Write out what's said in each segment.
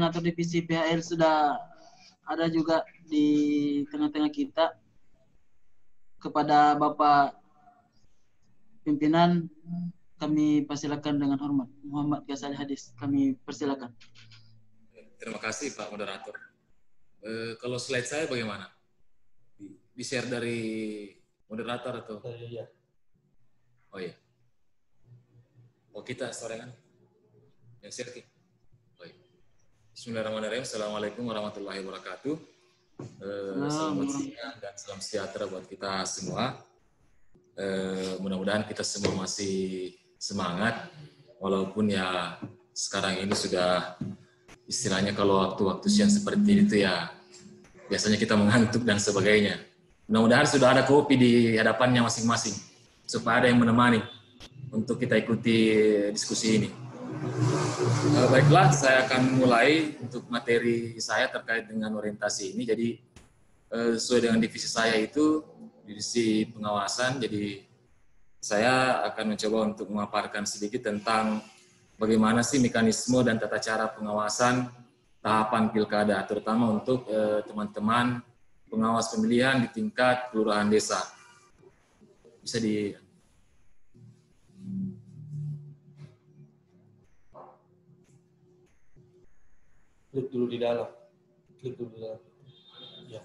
atau divisi PHL sudah ada juga di tengah-tengah kita. Kepada Bapak pimpinan, kami persilakan dengan hormat. Muhammad Ghazali Hadis, kami persilakan. Terima kasih Pak Moderator. Kalau slide saya bagaimana? Di-share dari moderator atau? Iya. Oh iya. Oh kita sore kan? Yang share ki. Oh iya. Bismillahirrahmanirrahim. Assalamualaikum warahmatullahi wabarakatuh. Selamat siang dan salam sejahtera buat kita semua. Mudah-mudahan kita semua masih semangat, walaupun ya sekarang ini sudah istilahnya kalau waktu-waktu siang seperti itu ya biasanya kita mengantuk dan sebagainya. Mudah-mudahan sudah ada kopi di hadapannya masing-masing supaya ada yang menemani untuk kita ikuti diskusi ini. Baiklah, saya akan mulai untuk materi saya terkait dengan orientasi ini. Jadi sesuai dengan divisi saya itu divisi pengawasan. Jadi saya akan mencoba untuk memaparkan sedikit tentang bagaimana sih mekanisme dan tata cara pengawasan tahapan pilkada, terutama untuk teman-teman pengawas pemilihan di tingkat kelurahan desa. Bisa di klik dulu di dalam. Klik dulu di dalam. Ya.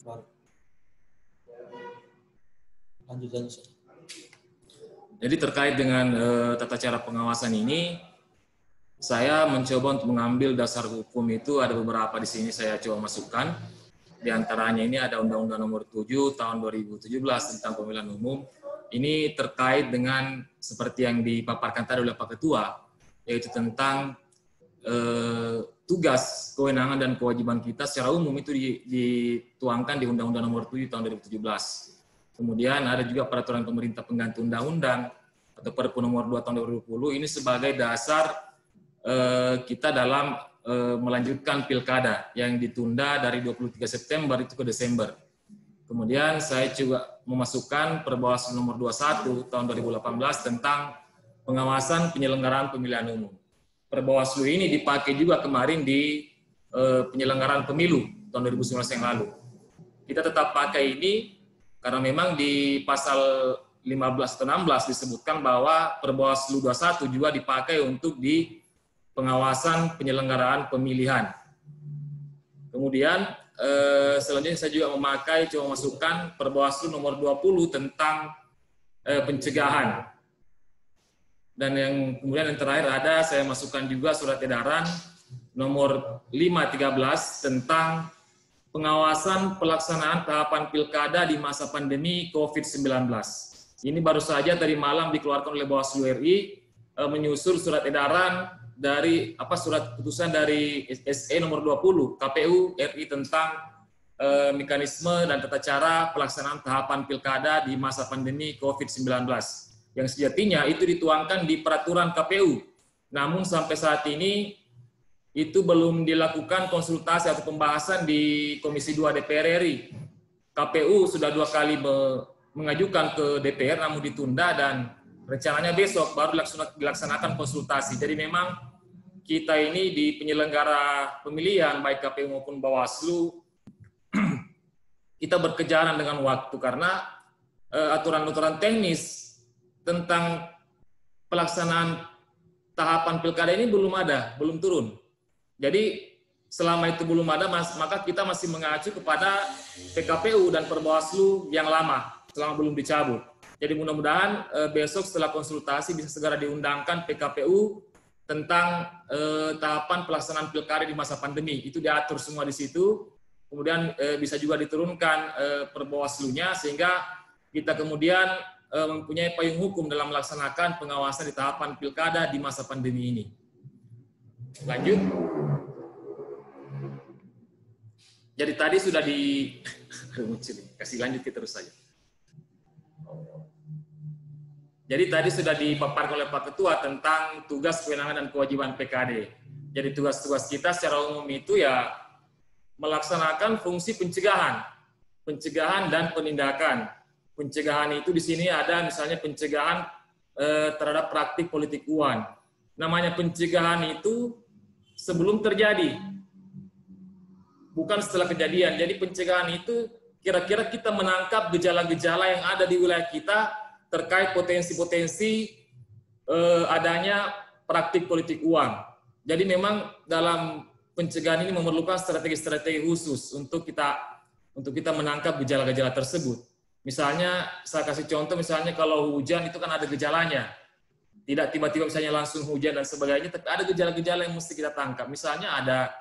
Baru. Lanjut. Jadi terkait dengan tata cara pengawasan ini, saya mencoba untuk mengambil dasar hukum itu ada beberapa di sini saya coba masukkan. Di antaranya ini ada Undang-Undang Nomor 7 Tahun 2017 tentang Pemilihan Umum. Ini terkait dengan seperti yang dipaparkan tadi oleh Pak Ketua, yaitu tentang tugas, kewenangan dan kewajiban kita secara umum itu dituangkan di Undang-Undang Nomor 7 Tahun 2017. Kemudian ada juga peraturan pemerintah pengganti undang-undang atau Perpu Nomor 2 Tahun 2020 ini sebagai dasar kita dalam melanjutkan pilkada yang ditunda dari 23 September itu ke Desember. Kemudian saya juga memasukkan Perbawaslu Nomor 21 Tahun 2018 tentang pengawasan penyelenggaraan pemilihan umum. Perbawaslu ini dipakai juga kemarin di penyelenggaraan pemilu tahun 2019 yang lalu. Kita tetap pakai ini karena memang di pasal 15 atau 16 disebutkan bahwa Perbawaslu 21 juga dipakai untuk di pengawasan penyelenggaraan pemilihan. Kemudian selanjutnya saya juga coba masukkan Perbawaslu Nomor 20 tentang pencegahan. Dan kemudian yang terakhir ada saya masukkan juga surat edaran nomor 513 tentang pengawasan pelaksanaan tahapan pilkada di masa pandemi COVID-19. Ini baru saja tadi malam dikeluarkan oleh Bawaslu RI menyusul surat edaran dari surat putusan dari SE nomor 20 KPU RI tentang mekanisme dan tata cara pelaksanaan tahapan pilkada di masa pandemi COVID-19. Yang sejatinya itu dituangkan di peraturan KPU. Namun sampai saat ini itu belum dilakukan konsultasi atau pembahasan di Komisi 2 DPR RI. KPU sudah 2 kali mengajukan ke DPR namun ditunda dan rencananya besok baru dilaksanakan konsultasi. Jadi memang kita ini di penyelenggara pemilihan baik KPU maupun Bawaslu kita berkejaran dengan waktu karena aturan-aturan teknis tentang pelaksanaan tahapan pilkada ini belum turun. Jadi selama itu belum ada, maka kita masih mengacu kepada PKPU dan Perbawaslu yang lama, selama belum dicabut. Jadi mudah-mudahan besok setelah konsultasi bisa segera diundangkan PKPU tentang tahapan pelaksanaan pilkada di masa pandemi. Itu diatur semua di situ. Kemudian bisa juga diturunkan Perbawaslunya sehingga kita kemudian mempunyai payung hukum dalam melaksanakan pengawasan di tahapan pilkada di masa pandemi ini. Lanjut. Jadi tadi sudah kasih lanjut kita terus saja. Jadi tadi sudah dipaparkan oleh Pak Ketua tentang tugas, kewenangan dan kewajiban PKD. Jadi tugas-tugas kita secara umum itu ya melaksanakan fungsi pencegahan dan penindakan. Pencegahan itu di sini ada misalnya pencegahan terhadap praktik politik uang. Namanya pencegahan itu sebelum terjadi, bukan setelah kejadian. Jadi pencegahan itu kira-kira kita menangkap gejala-gejala yang ada di wilayah kita terkait potensi-potensi adanya praktik politik uang. Jadi memang dalam pencegahan ini memerlukan strategi-strategi khusus untuk kita menangkap gejala-gejala tersebut. Misalnya saya kasih contoh, misalnya kalau hujan itu kan ada gejalanya. Tidak tiba-tiba misalnya langsung hujan dan sebagainya, tapi ada gejala-gejala yang mesti kita tangkap. Misalnya ada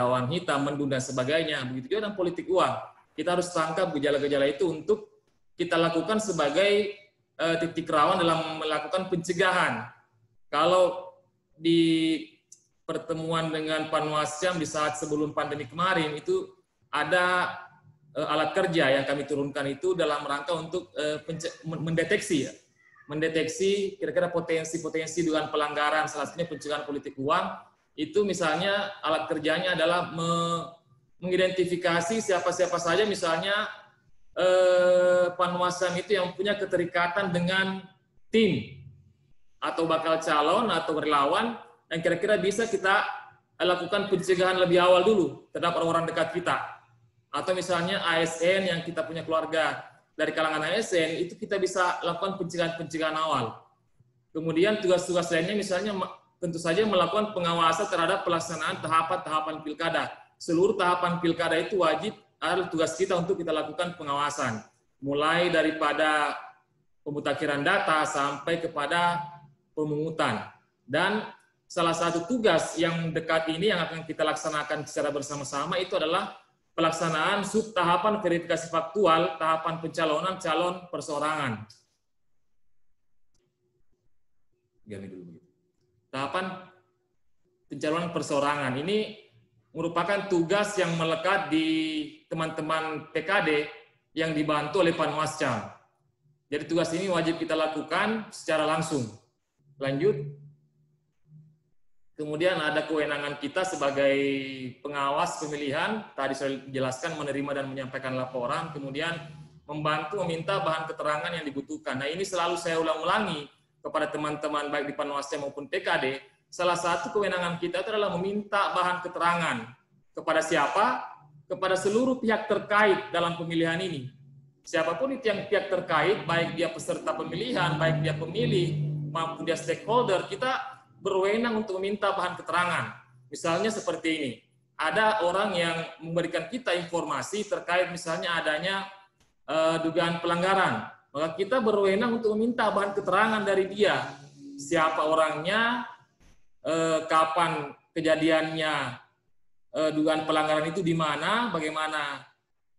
awan hitam, mendung dan sebagainya. Begitu juga dalam politik uang. Kita harus tangkap gejala-gejala itu untuk kita lakukan sebagai titik rawan dalam melakukan pencegahan. Kalau di pertemuan dengan Panwascam di saat sebelum pandemi kemarin itu ada alat kerja yang kami turunkan itu dalam rangka untuk mendeteksi kira-kira potensi-potensi dugaan pelanggaran, salah satunya pencegahan politik uang. Itu misalnya alat kerjanya adalah mengidentifikasi siapa-siapa saja misalnya Panwascam itu yang punya keterikatan dengan tim atau bakal calon atau relawan yang kira-kira bisa kita lakukan pencegahan lebih awal dulu terhadap orang-orang dekat kita. Atau misalnya ASN yang kita punya keluarga dari kalangan ASN, itu kita bisa lakukan pencegahan awal. Kemudian tugas-tugas lainnya misalnya tentu saja melakukan pengawasan terhadap pelaksanaan tahapan-tahapan pilkada. Seluruh tahapan pilkada itu wajib adalah tugas kita untuk kita lakukan pengawasan. Mulai daripada pemutakhiran data sampai kepada pemungutan. Dan salah satu tugas yang dekat ini yang akan kita laksanakan secara bersama-sama itu adalah pelaksanaan subtahapan verifikasi faktual, tahapan pencalonan calon perseorangan. Tahapan pencalonan perseorangan ini merupakan tugas yang melekat di teman-teman PKD yang dibantu oleh Panwascam. Jadi tugas ini wajib kita lakukan secara langsung. Lanjut. Kemudian ada kewenangan kita sebagai pengawas pemilihan, tadi saya jelaskan menerima dan menyampaikan laporan, kemudian membantu meminta bahan keterangan yang dibutuhkan. Nah ini selalu saya ulang-ulangi kepada teman-teman baik di Panwascam maupun PKD, salah satu kewenangan kita adalah meminta bahan keterangan. Kepada siapa? Kepada seluruh pihak terkait dalam pemilihan ini. Siapapun itu yang pihak terkait, baik dia peserta pemilihan, baik dia pemilih, maupun dia stakeholder, kita berwenang untuk meminta bahan keterangan. Misalnya seperti ini, ada orang yang memberikan kita informasi terkait misalnya adanya dugaan pelanggaran, maka kita berwenang untuk meminta bahan keterangan dari dia. Siapa orangnya, kapan kejadiannya, dugaan pelanggaran itu di mana, bagaimana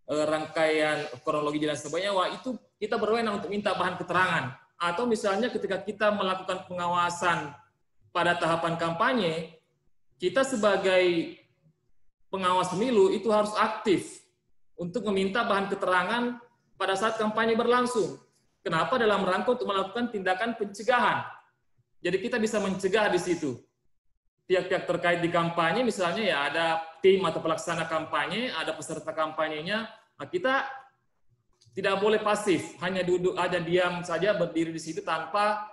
rangkaian kronologi dan sebagainya. Wah, itu kita berwenang untuk minta bahan keterangan. Atau misalnya ketika kita melakukan pengawasan pada tahapan kampanye, kita sebagai pengawas pemilu itu harus aktif untuk meminta bahan keterangan pada saat kampanye berlangsung. Kenapa? Dalam rangka untuk melakukan tindakan pencegahan. Jadi kita bisa mencegah di situ. Pihak-pihak terkait di kampanye, misalnya ya ada tim atau pelaksana kampanye, ada peserta kampanyenya, nah kita tidak boleh pasif, hanya duduk aja diam saja berdiri di situ tanpa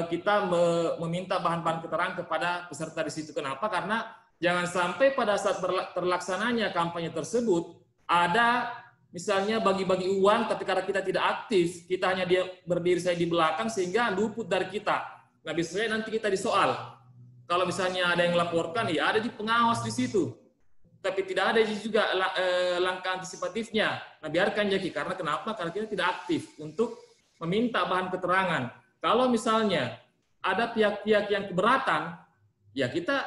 kita meminta bahan-bahan keterangan kepada peserta di situ. Kenapa? Karena jangan sampai pada saat terlaksananya kampanye tersebut ada misalnya bagi-bagi uang ketika kita tidak aktif, kita hanya dia berdiri saya di belakang sehingga luput dari kita. Nah, biasanya nanti kita disoal. Kalau misalnya ada yang melaporkan, ya ada di pengawas di situ. Tapi tidak ada juga langkah antisipatifnya. Nah, biarkan jadi. Karena kenapa? Karena kita tidak aktif untuk meminta bahan keterangan. Kalau misalnya ada pihak-pihak yang keberatan, ya kita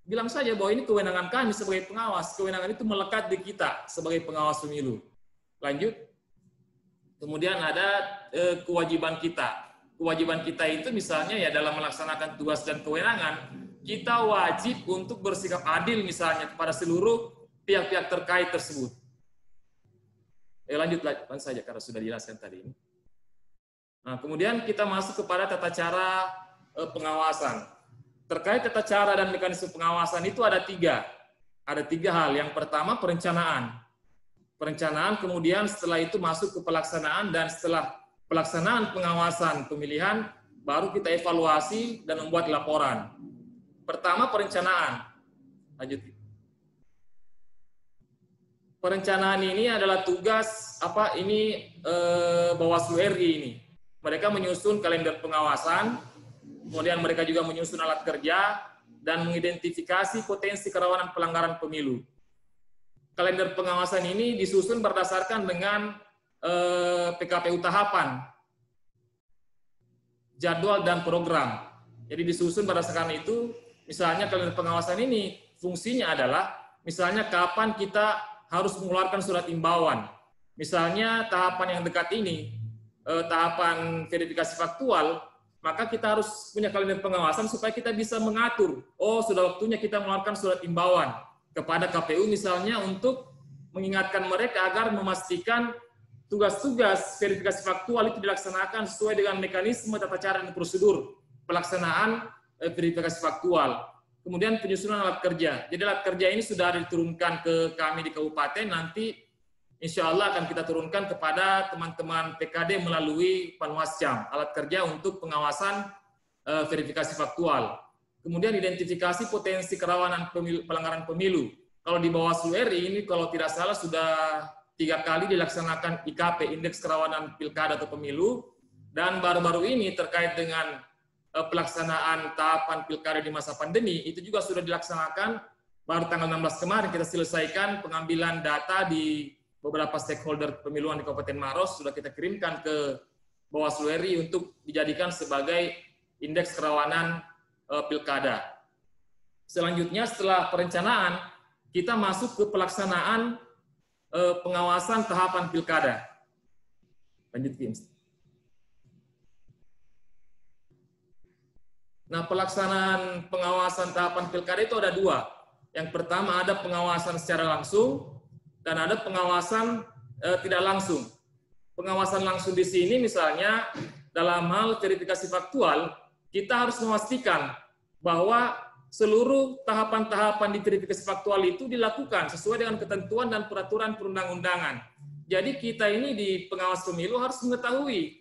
bilang saja bahwa ini kewenangan kami sebagai pengawas. Kewenangan itu melekat di kita sebagai pengawas pemilu. Lanjut. Kemudian ada kewajiban kita. Kewajiban kita itu misalnya ya dalam melaksanakan tugas dan kewenangan, kita wajib untuk bersikap adil misalnya kepada seluruh pihak-pihak terkait tersebut. Lanjut saja karena sudah dijelaskan tadi. Nah, kemudian kita masuk kepada tata cara pengawasan. Terkait tata cara dan mekanisme pengawasan itu ada tiga. Ada tiga hal. Yang pertama perencanaan. Perencanaan, kemudian setelah itu masuk ke pelaksanaan, dan setelah pelaksanaan pengawasan pemilihan, baru kita evaluasi dan membuat laporan. Pertama perencanaan. Lanjut. Perencanaan ini adalah tugas Bawaslu RI ini. Mereka menyusun kalender pengawasan, kemudian mereka juga menyusun alat kerja dan mengidentifikasi potensi kerawanan pelanggaran pemilu. Kalender pengawasan ini disusun berdasarkan dengan PKPU tahapan, jadwal dan program. Jadi disusun berdasarkan itu. Misalnya kalender pengawasan ini fungsinya adalah misalnya kapan kita harus mengeluarkan surat imbauan. Misalnya tahapan yang dekat ini, tahapan verifikasi faktual, maka kita harus punya kalender pengawasan supaya kita bisa mengatur, oh sudah waktunya kita mengeluarkan surat imbauan kepada KPU misalnya untuk mengingatkan mereka agar memastikan tugas-tugas verifikasi faktual itu dilaksanakan sesuai dengan mekanisme tata cara dan prosedur pelaksanaan verifikasi faktual. Kemudian penyusunan alat kerja. Jadi alat kerja ini sudah diturunkan ke kami di kabupaten, nanti insya Allah akan kita turunkan kepada teman-teman PKD melalui Panwascam, alat kerja untuk pengawasan verifikasi faktual. Kemudian identifikasi potensi kerawanan pelanggaran pemilu. Kalau di Bawaslu RI ini kalau tidak salah sudah 3 kali dilaksanakan IKP, Indeks Kerawanan Pilkada atau Pemilu, dan baru-baru ini terkait dengan pelaksanaan tahapan pilkada di masa pandemi, itu juga sudah dilaksanakan baru tanggal 16 kemarin kita selesaikan pengambilan data di beberapa stakeholder pemiluan di Kabupaten Maros, sudah kita kirimkan ke Bawaslu RI untuk dijadikan sebagai indeks kerawanan pilkada. Selanjutnya setelah perencanaan, kita masuk ke pelaksanaan pengawasan tahapan pilkada. Lanjut, Kim. Nah, pelaksanaan pengawasan tahapan pilkada itu ada 2. Yang pertama ada pengawasan secara langsung dan ada pengawasan tidak langsung. Pengawasan langsung di sini misalnya dalam hal verifikasi faktual, kita harus memastikan bahwa seluruh tahapan-tahapan di verifikasi faktual itu dilakukan sesuai dengan ketentuan dan peraturan perundang-undangan. Jadi kita ini di pengawas pemilu harus mengetahui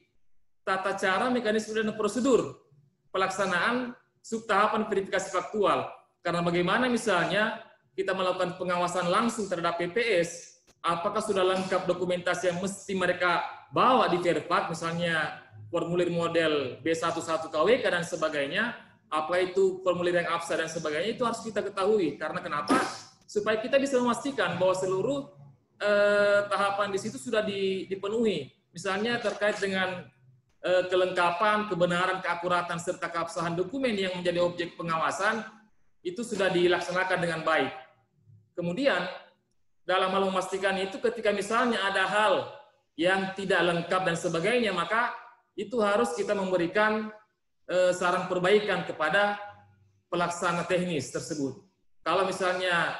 tata cara, mekanisme, dan prosedur pelaksanaan subtahapan verifikasi faktual. Karena bagaimana misalnya kita melakukan pengawasan langsung terhadap PPS, apakah sudah lengkap dokumentasi yang mesti mereka bawa di Verpak, misalnya formulir model B11 KWK dan sebagainya, apa itu formulir yang abstrak dan sebagainya, itu harus kita ketahui. Karena kenapa? Supaya kita bisa memastikan bahwa seluruh tahapan di situ sudah dipenuhi. Misalnya terkait dengan kelengkapan, kebenaran, keakuratan, serta keabsahan dokumen yang menjadi objek pengawasan, itu sudah dilaksanakan dengan baik. Kemudian, dalam hal memastikan itu ketika misalnya ada hal yang tidak lengkap dan sebagainya, maka itu harus kita memberikan saran perbaikan kepada pelaksana teknis tersebut. Kalau misalnya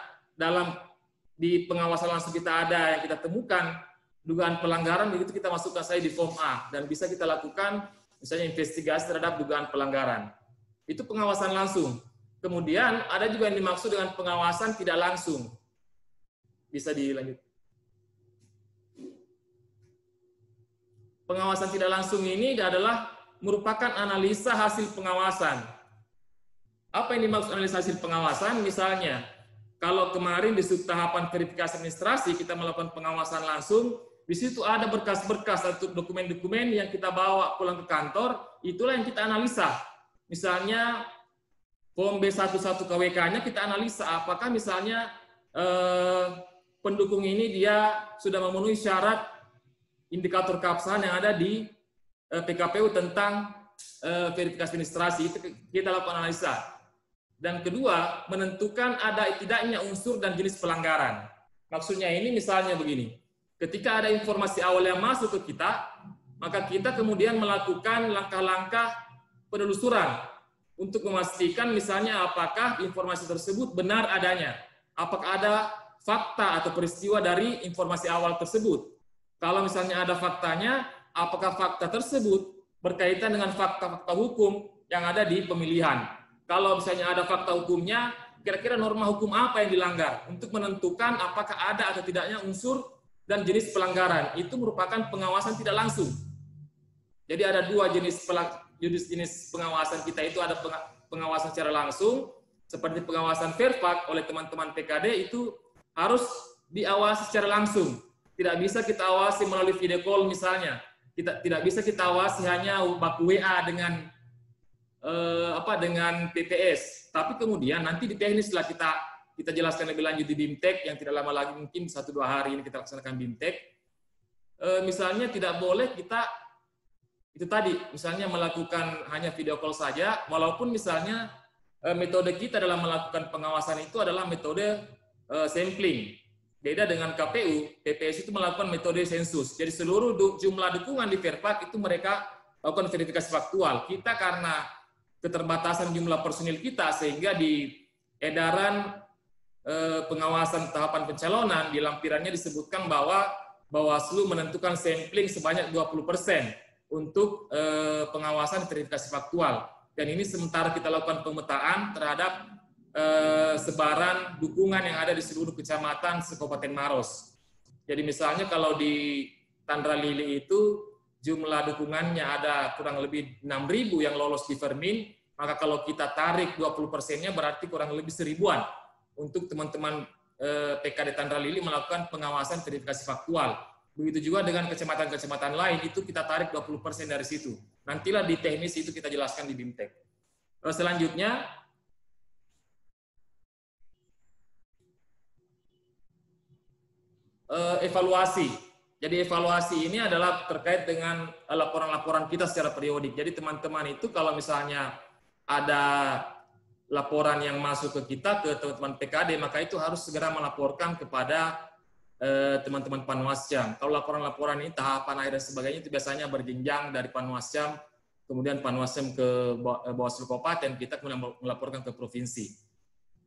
di pengawasan langsung kita ada yang kita temukan dugaan pelanggaran, begitu kita masukkan saya di form A dan bisa kita lakukan misalnya investigasi terhadap dugaan pelanggaran. Itu pengawasan langsung. Kemudian ada juga yang dimaksud dengan pengawasan tidak langsung. Bisa dilanjut. Pengawasan tidak langsung ini adalah merupakan analisa hasil pengawasan. Apa yang dimaksud analisa hasil pengawasan? Misalnya, kalau kemarin di subtahapan verifikasi administrasi kita melakukan pengawasan langsung, di situ ada berkas-berkas atau dokumen-dokumen yang kita bawa pulang ke kantor, itulah yang kita analisa. Misalnya form B11 KWK-nya kita analisa apakah misalnya pendukung ini dia sudah memenuhi syarat indikator keabsahan yang ada di PKPU tentang verifikasi administrasi, itu kita lakukan analisa. Dan kedua, menentukan ada tidaknya unsur dan jenis pelanggaran. Maksudnya ini misalnya begini, ketika ada informasi awal yang masuk ke kita, maka kita kemudian melakukan langkah-langkah penelusuran untuk memastikan misalnya apakah informasi tersebut benar adanya, apakah ada fakta atau peristiwa dari informasi awal tersebut. Kalau misalnya ada faktanya, apakah fakta tersebut berkaitan dengan fakta-fakta hukum yang ada di pemilihan. Kalau misalnya ada fakta hukumnya, kira-kira norma hukum apa yang dilanggar untuk menentukan apakah ada atau tidaknya unsur dan jenis pelanggaran. Itu merupakan pengawasan tidak langsung. Jadi ada 2 jenis pengawasan kita, itu ada pengawasan secara langsung seperti pengawasan Verpak oleh teman-teman PKD itu harus diawasi secara langsung. Tidak bisa kita awasi melalui video call misalnya. Tidak bisa kita awasi hanya baku WA dengan dengan PPS. Tapi kemudian nanti di teknis setelah kita jelaskan lebih lanjut di BIMTEK yang tidak lama lagi, mungkin 1-2 hari ini kita laksanakan BIMTEK. Misalnya tidak boleh kita itu tadi misalnya melakukan hanya video call saja, walaupun misalnya metode kita dalam melakukan pengawasan itu adalah metode sampling. Beda dengan KPU, PPS itu melakukan metode sensus. Jadi seluruh jumlah dukungan di Verpak itu mereka lakukan verifikasi faktual. Kita karena keterbatasan jumlah personil kita, sehingga di edaran pengawasan tahapan pencalonan, di lampirannya disebutkan bahwa Bawaslu menentukan sampling sebanyak 20% untuk pengawasan verifikasi faktual. Dan ini sementara kita lakukan pemetaan terhadap sebaran dukungan yang ada di seluruh kecamatan se-Kabupaten Maros. Jadi misalnya kalau di Tandra Lili itu jumlah dukungannya ada kurang lebih 6.000 yang lolos di Vermin, maka kalau kita tarik 20%-nya berarti kurang lebih 1.000-an untuk teman-teman PKD Tandra Lili melakukan pengawasan verifikasi faktual. Begitu juga dengan kecamatan-kecamatan lain, itu kita tarik 20% dari situ. Nantilah di teknis itu kita jelaskan di BIMTEK. Selanjutnya, evaluasi. Jadi evaluasi ini adalah terkait dengan laporan-laporan kita secara periodik. Jadi teman-teman itu kalau misalnya ada laporan yang masuk ke kita, ke teman-teman PKD, maka itu harus segera melaporkan kepada teman-teman Panwascam. Kalau laporan-laporan ini tahapan akhir dan sebagainya itu biasanya berjenjang dari Panwascam, kemudian Panwascam ke Bawaslu Kabupaten, kita kemudian melaporkan ke provinsi.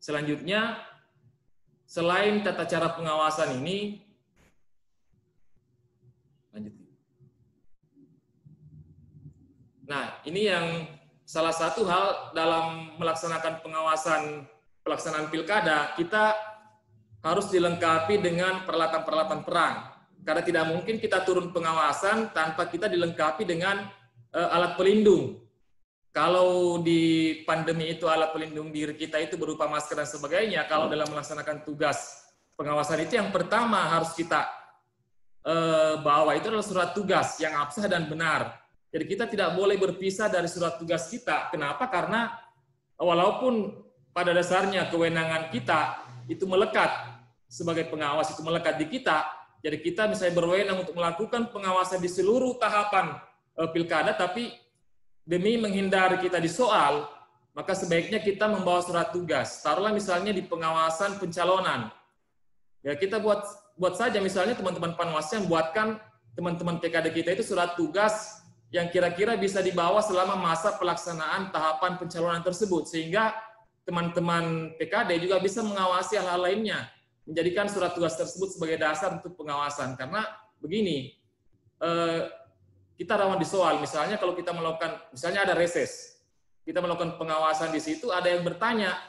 Selanjutnya, selain tata cara pengawasan ini, lanjut. Nah, ini yang salah satu hal dalam melaksanakan pelaksanaan pilkada, kita harus dilengkapi dengan peralatan-peralatan perang. Karena tidak mungkin kita turun pengawasan tanpa kita dilengkapi dengan alat pelindung. Kalau di pandemi itu alat pelindung diri kita itu berupa masker dan sebagainya, kalau dalam melaksanakan tugas pengawasan itu yang pertama harus kita bawa itu adalah surat tugas yang absah dan benar. Jadi kita tidak boleh berpisah dari surat tugas kita. Kenapa? Karena walaupun pada dasarnya kewenangan kita itu melekat sebagai pengawas, itu melekat di kita. Jadi kita misalnya berwenang untuk melakukan pengawasan di seluruh tahapan pilkada, tapi demi menghindari kita disoal, maka sebaiknya kita membawa surat tugas. Taruhlah misalnya di pengawasan pencalonan. Ya kita buat saja misalnya teman-teman Panwasnya buatkan teman-teman PKD kita itu surat tugas yang kira-kira bisa dibawa selama masa pelaksanaan tahapan pencalonan tersebut, sehingga teman-teman PKD juga bisa mengawasi hal-hal lainnya, menjadikan surat tugas tersebut sebagai dasar untuk pengawasan. Karena begini, kita rawan disoal. Misalnya kalau kita melakukan, misalnya ada reses, kita melakukan pengawasan di situ, ada yang bertanya,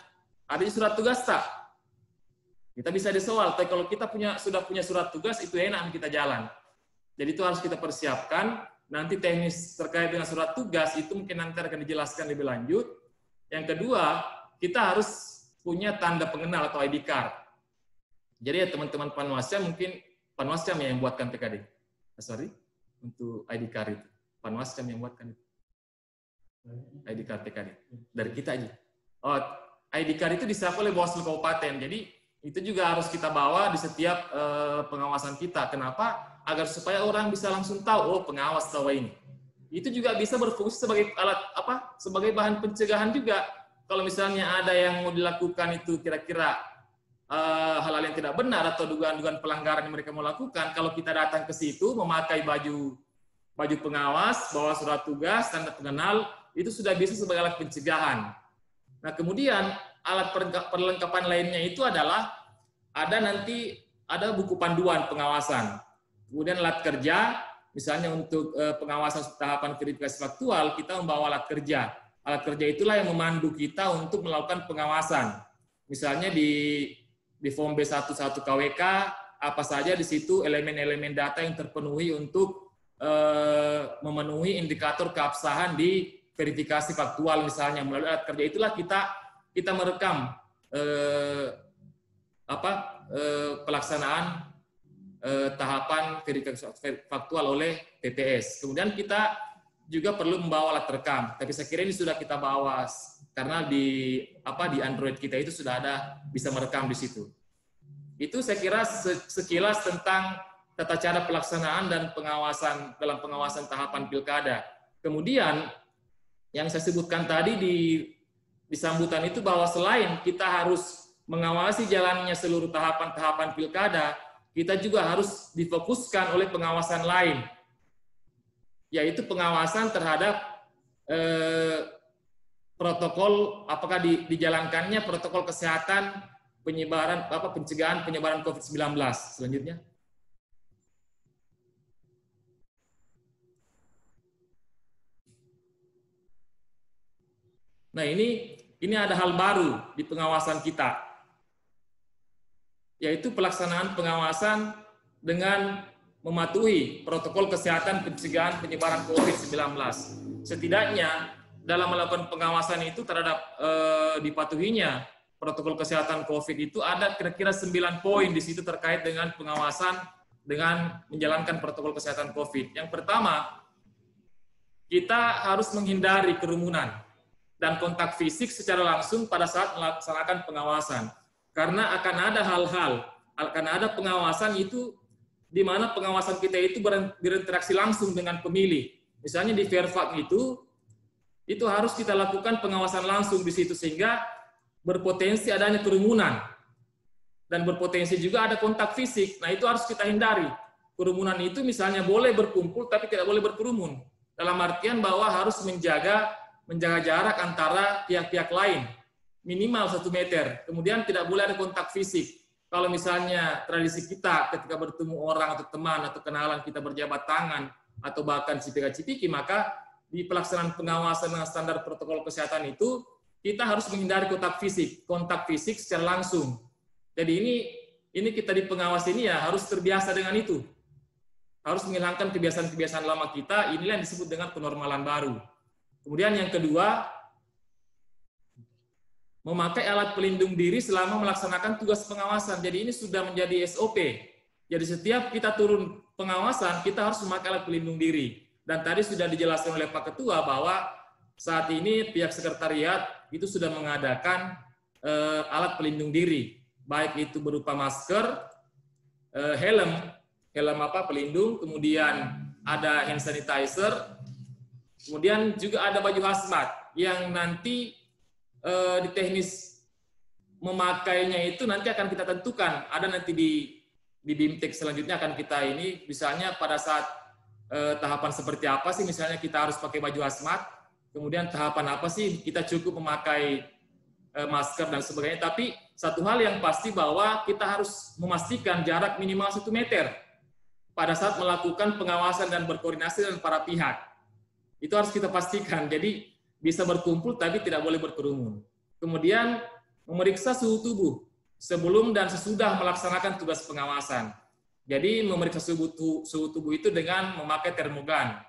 ada surat tugas tak? Kita bisa disoal. Tapi kalau kita sudah punya surat tugas, itu enak kita jalan. Jadi itu harus kita persiapkan. Nanti teknis terkait dengan surat tugas itu mungkin nanti akan dijelaskan lebih lanjut. Yang kedua, kita harus punya tanda pengenal atau ID card. Jadi ya teman-teman Panwascam mungkin Panwascam yang buatkan PKD. Sorry, untuk ID card itu Panwascam yang buatkan itu. ID card PKD dari kita aja. Oh, ID card itu disiapkan oleh Bawaslu Kabupaten. Jadi itu juga harus kita bawa di setiap pengawasan kita. Kenapa? Agar supaya orang bisa langsung tahu, oh pengawas tahu ini. Itu juga bisa berfungsi sebagai alat sebagai bahan pencegahan juga. Kalau misalnya ada yang mau dilakukan itu kira-kira hal-hal yang tidak benar atau dugaan-dugaan pelanggaran yang mereka mau lakukan, kalau kita datang ke situ memakai baju pengawas, bawa surat tugas, tanda pengenal, itu sudah bisa sebagai alat pencegahan. Nah, kemudian alat perlengkapan lainnya itu adalah ada buku panduan pengawasan. Kemudian alat kerja, misalnya untuk pengawasan tahapan verifikasi faktual, kita membawa alat kerja. Alat kerja itulah yang memandu kita untuk melakukan pengawasan. Misalnya di form B11 KWK, apa saja di situ elemen-elemen data yang terpenuhi untuk memenuhi indikator keabsahan di verifikasi faktual misalnya. Melalui alat kerja itulah kita kita merekam pelaksanaan tahapan verifikasi faktual oleh TTS. Kemudian kita juga perlu membawa alat rekam. Tapi saya kira ini sudah kita bawa karena di Android kita itu sudah ada bisa merekam di situ. Itu saya kira sekilas tentang tata cara pelaksanaan dan pengawasan dalam pengawasan tahapan pilkada. Kemudian yang saya sebutkan tadi di sambutan itu bahwa selain kita harus mengawasi jalannya seluruh tahapan-tahapan pilkada, kita juga harus difokuskan oleh pengawasan lain, yaitu pengawasan terhadap protokol, apakah dijalankannya protokol kesehatan pencegahan penyebaran COVID-19. Selanjutnya. Nah, ini ada hal baru di pengawasan kita, yaitu pelaksanaan pengawasan dengan mematuhi protokol kesehatan pencegahan penyebaran COVID-19. Setidaknya dalam melakukan pengawasan itu terhadap dipatuhinya protokol kesehatan COVID itu ada kira-kira 9 poin di situ terkait dengan pengawasan dengan menjalankan protokol kesehatan COVID. Yang pertama, kita harus menghindari kerumunan dan kontak fisik secara langsung pada saat melaksanakan pengawasan. Karena akan ada akan ada pengawasan itu di mana pengawasan kita itu berinteraksi langsung dengan pemilih. Misalnya di Fairfax itu harus kita lakukan pengawasan langsung di situ sehingga berpotensi adanya kerumunan dan berpotensi juga ada kontak fisik. Nah, itu harus kita hindari. Kerumunan itu misalnya boleh berkumpul tapi tidak boleh berkerumun. Dalam artian bahwa harus menjaga jarak antara pihak-pihak lain minimal 1 meter. Kemudian tidak boleh ada kontak fisik. Kalau misalnya tradisi kita ketika bertemu orang atau teman atau kenalan kita berjabat tangan atau bahkan cipika-cipiki, maka di pelaksanaan pengawasan dengan standar protokol kesehatan itu kita harus menghindari kontak fisik secara langsung. Jadi ini kita di pengawas ini ya harus terbiasa dengan itu. Harus menghilangkan kebiasaan-kebiasaan lama kita, inilah yang disebut dengan kenormalan baru. Kemudian yang kedua, memakai alat pelindung diri selama melaksanakan tugas pengawasan. Jadi ini sudah menjadi SOP. Jadi setiap kita turun pengawasan, kita harus memakai alat pelindung diri. Dan tadi sudah dijelaskan oleh Pak Ketua bahwa saat ini pihak sekretariat itu sudah mengadakan alat pelindung diri. Baik itu berupa masker, helm pelindung, kemudian ada hand sanitizer, kemudian juga ada baju hazmat yang nanti di teknis memakainya itu nanti akan kita tentukan. Ada nanti di BIMTEK selanjutnya akan kita ini, misalnya pada saat tahapan seperti apa sih misalnya kita harus pakai baju hazmat, kemudian tahapan apa sih kita cukup memakai masker dan sebagainya. Tapi satu hal yang pasti bahwa kita harus memastikan jarak minimal 1 meter pada saat melakukan pengawasan dan berkoordinasi dengan para pihak. Itu harus kita pastikan. Jadi bisa berkumpul tapi tidak boleh berkerumun. Kemudian memeriksa suhu tubuh sebelum dan sesudah melaksanakan tugas pengawasan. Jadi memeriksa suhu tubuh itu dengan memakai termogan.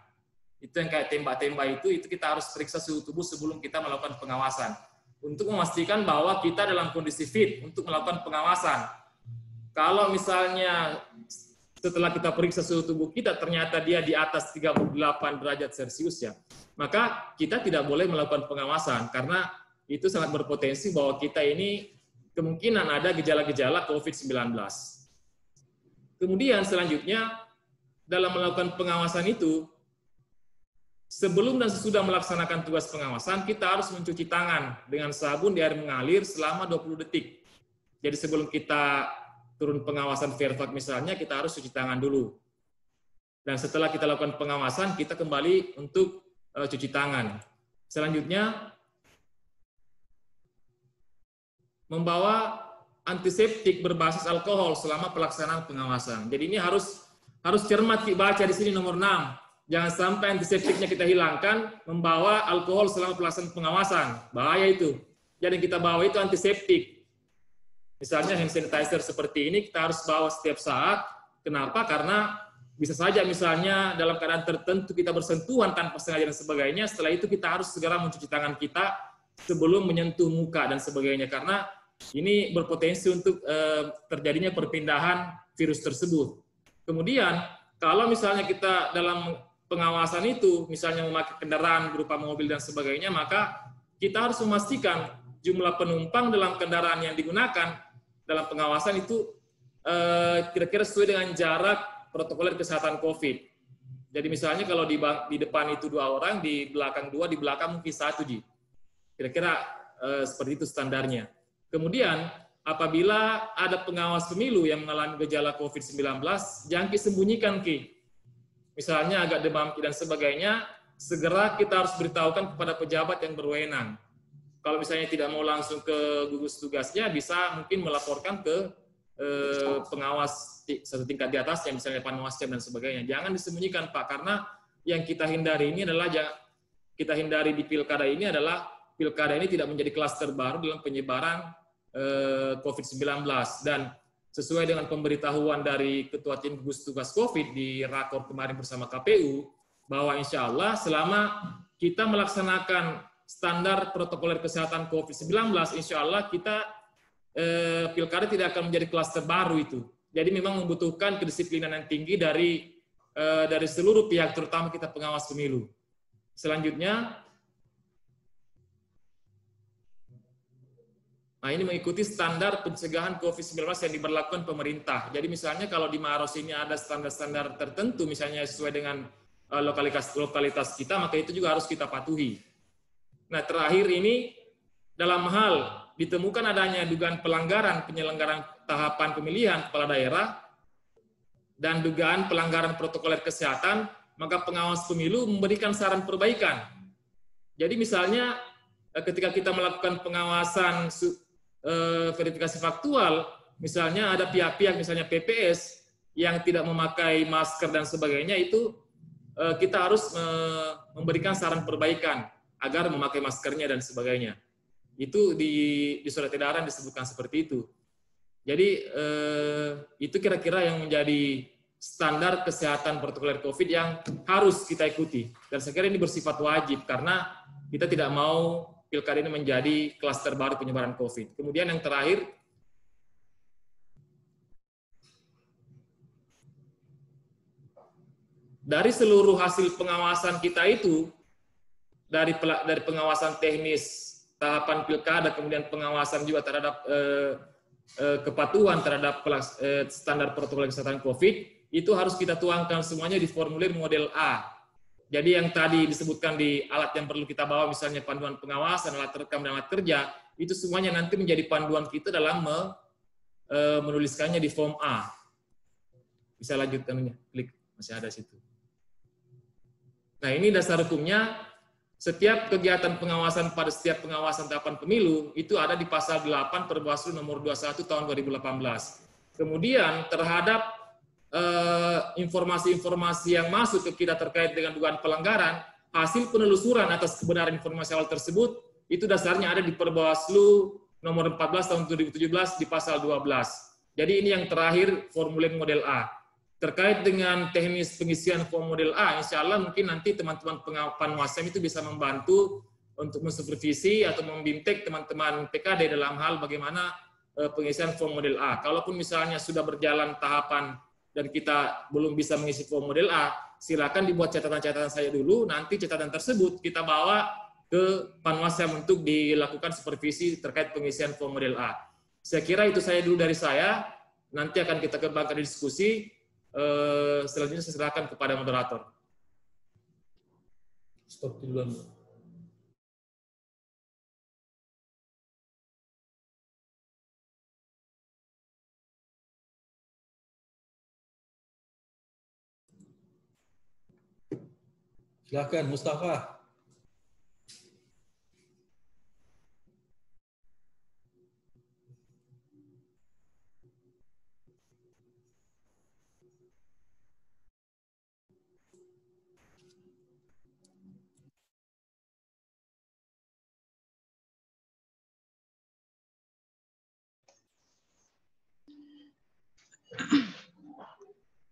Itu yang kayak tembak-tembak itu kita harus periksa suhu tubuh sebelum kita melakukan pengawasan. Untuk memastikan bahwa kita dalam kondisi fit untuk melakukan pengawasan. Kalau misalnya setelah kita periksa suhu tubuh kita ternyata dia di atas 38 derajat Celcius ya, maka kita tidak boleh melakukan pengawasan karena itu sangat berpotensi bahwa kita ini kemungkinan ada gejala-gejala COVID-19. Kemudian selanjutnya dalam melakukan pengawasan itu, sebelum dan sesudah melaksanakan tugas pengawasan, kita harus mencuci tangan dengan sabun di air mengalir selama 20 detik. Jadi sebelum kita turun pengawasan Fairfax misalnya, kita harus cuci tangan dulu. Dan setelah kita lakukan pengawasan, kita kembali untuk cuci tangan. Selanjutnya, membawa antiseptik berbasis alkohol selama pelaksanaan pengawasan. Jadi ini harus cermat dibaca di sini nomor 6. Jangan sampai antiseptiknya kita hilangkan, membawa alkohol selama pelaksanaan pengawasan. Bahaya itu. Jadi kita bawa itu antiseptik. Misalnya hand sanitizer seperti ini kita harus bawa setiap saat. Kenapa? Karena bisa saja misalnya dalam keadaan tertentu kita bersentuhan tanpa sengaja dan sebagainya. Setelah itu kita harus segera mencuci tangan kita sebelum menyentuh muka dan sebagainya, karena ini berpotensi untuk terjadinya perpindahan virus tersebut. Kemudian kalau misalnya kita dalam pengawasan itu misalnya memakai kendaraan berupa mobil dan sebagainya, maka kita harus memastikan jumlah penumpang dalam kendaraan yang digunakan dalam pengawasan itu kira-kira sesuai dengan jarak protokoler kesehatan COVID. Jadi misalnya kalau di depan itu 2 orang, di belakang 2, di belakang mungkin 1, Ji. Kira-kira seperti itu standarnya. Kemudian apabila ada pengawas pemilu yang mengalami gejala COVID-19, jangan disembunyikan, Ki. Misalnya agak demam dan sebagainya, segera kita harus beritahukan kepada pejabat yang berwenang. Kalau misalnya tidak mau langsung ke gugus tugasnya, bisa mungkin melaporkan ke pengawas satu tingkat di atasnya, misalnya Panwascam dan sebagainya. Jangan disembunyikan, Pak, karena yang kita hindari ini adalah di pilkada ini adalah pilkada ini tidak menjadi klaster baru dalam penyebaran COVID-19. Dan sesuai dengan pemberitahuan dari Ketua Tim Gugus Tugas COVID di rakor kemarin bersama KPU, bahwa insya Allah selama kita melaksanakan standar protokoler kesehatan COVID-19, insya Allah kita pilkada tidak akan menjadi klaster baru itu. Jadi memang membutuhkan kedisiplinan yang tinggi dari seluruh pihak, terutama kita pengawas pemilu. Selanjutnya, nah ini mengikuti standar pencegahan COVID-19 yang diberlakukan pemerintah. Jadi misalnya kalau di Maros ini ada standar-standar tertentu, misalnya sesuai dengan lokalitas kita, maka itu juga harus kita patuhi. Nah terakhir ini, dalam hal ditemukan adanya dugaan pelanggaran penyelenggaraan tahapan pemilihan kepala daerah dan dugaan pelanggaran protokoler kesehatan, maka pengawas pemilu memberikan saran perbaikan. Jadi misalnya ketika kita melakukan pengawasan verifikasi faktual, misalnya ada pihak-pihak misalnya PPS yang tidak memakai masker dan sebagainya, itu kita harus memberikan saran perbaikan agar memakai maskernya dan sebagainya. Itu di surat edaran disebutkan seperti itu. Jadi itu kira-kira yang menjadi standar kesehatan protokoler COVID yang harus kita ikuti. Dan saya kira ini bersifat wajib karena kita tidak mau pilkada ini menjadi klaster baru penyebaran COVID. Kemudian yang terakhir, dari seluruh hasil pengawasan kita itu, dari pengawasan teknis tahapan pilkada, kemudian pengawasan juga terhadap kepatuhan terhadap standar protokol kesehatan COVID, itu harus kita tuangkan semuanya di formulir model A. Jadi yang tadi disebutkan di alat yang perlu kita bawa, misalnya panduan pengawasan, alat rekam, dan alat kerja, itu semuanya nanti menjadi panduan kita dalam menuliskannya di form A. Bisa lanjutkan, klik, masih ada situ. Nah ini dasar hukumnya. Setiap kegiatan pengawasan pada setiap pengawasan tahapan pemilu itu ada di pasal 8 Perbawaslu nomor 21 tahun 2018. Kemudian terhadap informasi-informasi yang masuk ke kita terkait dengan dugaan pelanggaran, hasil penelusuran atas kebenaran informasi awal tersebut itu dasarnya ada di Perbawaslu nomor 14 tahun 2017 di pasal 12. Jadi ini yang terakhir formulir model A. Terkait dengan teknis pengisian form model A, insya Allah mungkin nanti teman-teman Panwascam itu bisa membantu untuk mensupervisi atau membimbing teman-teman PKD dalam hal bagaimana pengisian form model A. Kalaupun misalnya sudah berjalan tahapan dan kita belum bisa mengisi form model A, silakan dibuat catatan-catatan saya dulu, nanti catatan tersebut kita bawa ke Panwascam untuk dilakukan supervisi terkait pengisian form model A. Saya kira itu saya dulu dari saya, nanti akan kita kembangkan diskusi. Selanjutnya saya serahkan kepada moderator. Stop duluan. Silakan Mustafa.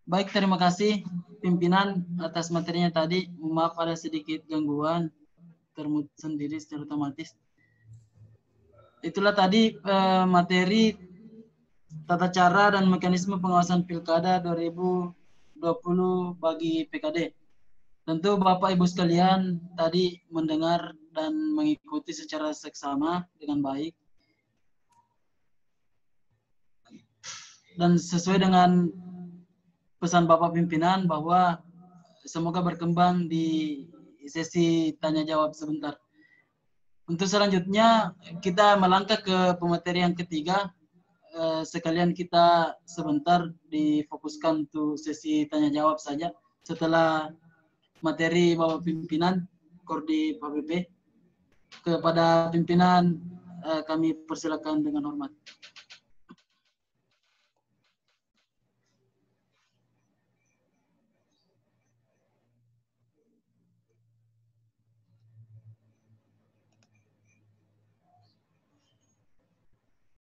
Baik, terima kasih pimpinan atas materinya tadi. Maaf ada sedikit gangguan, termute sendiri secara otomatis. itulah tadi materi tata cara dan mekanisme pengawasan Pilkada 2020 bagi PKD. Tentu Bapak Ibu sekalian tadi mendengar dan mengikuti secara seksama dengan baik. Dan sesuai dengan pesan Bapak pimpinan bahwa semoga berkembang di sesi tanya jawab sebentar. Untuk selanjutnya kita melangkah ke pemateri yang ketiga. Sekalian kita sebentar difokuskan untuk sesi tanya jawab saja setelah materi Bapak pimpinan Kordi Pak BP. Kepada pimpinan kami persilakan dengan hormat.